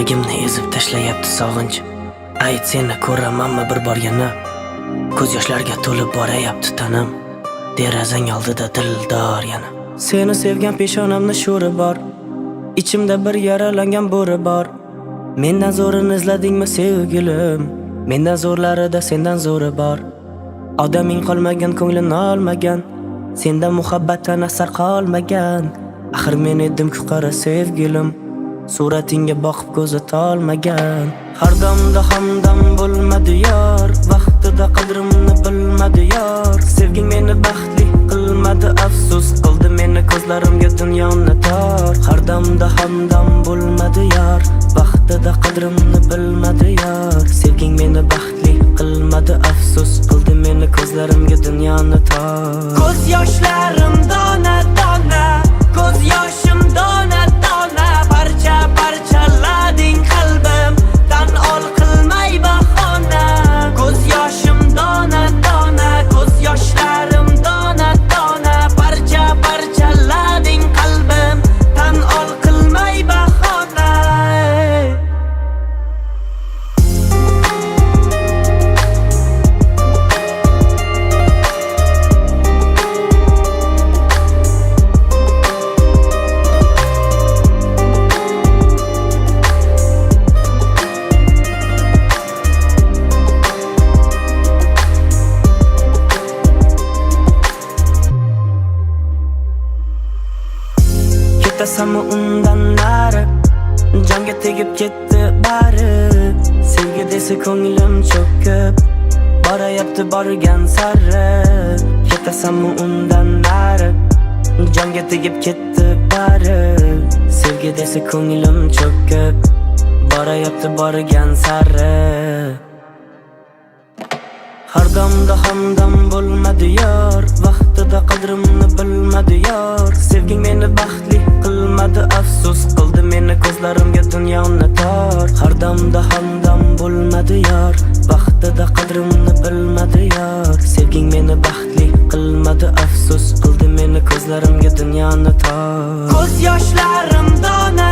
Yuragimni ezib tashlayapti sog'inch. Ayt, seni ko'ramanmi bir bor yana? Ko'z yoshlarga to'lib borayapti tanam. Derazang oldida dildor yana. Seni sevgan peshonamni sho'ri bor. Ichimda bir yaralangan bo'ri bor. Mendan zo'rini izladingmi sevgilim? Mendan zo'rlarida sendan zo'ri bor. Odaming qolmagan, ko'nglimni olmagan. Sendan muhabbatdan asar qolmagan. Axir men edim-ku qara sevgilim. Suratingga boqib ko'zi tolmagan. Har damda hamdam bo'lmadi yor. Vaqtida qadrimni bilmadi yor. Sevging meni baxtli qilmadi, afsus qildi meni ko'zlarimga dunyoni tor. Har damda hamdam bo'lmadi yor. Vaqtida qadrimni bilmadi yor. Sevging meni baxtli qilmadi, afsus qildi meni ko'zlarimga dunyoni tor. Ko'z yoshlarim dona dona, ko'z yoshim dona dona, parcha parchalading qalbim, tan ol qilmay bahona. Ko'z yoshim dona dona, ko'z yoshlarim dona dona, parcha parchalading qalbim, tan ol qilmay bahona. Ketasanmi undan nari, jonga tegib ketdi bari. Sevgi desa ko'nglim cho'kib borayapti borgan sari. Ketasanmi undan nari, jonga tegib ketdi bari. Sevgi desa ko'nglim cho'kib borayapti borgan sari. Har damda hamdam bo'lmadi yor. Vaqtida qadrimni bilmadi yor. Sevging meni baxtli qilmadi, afsus qildi meni ko'zlarimga dunyoni tor. Har damda hamdam bo'lmadi yor. Vaqtida qadrimni bilmadi yor. Sevging meni baxtli qilmadi, afsus qildi meni ko'zlarimga dunyoni tor. Ko'z yoshlarim dona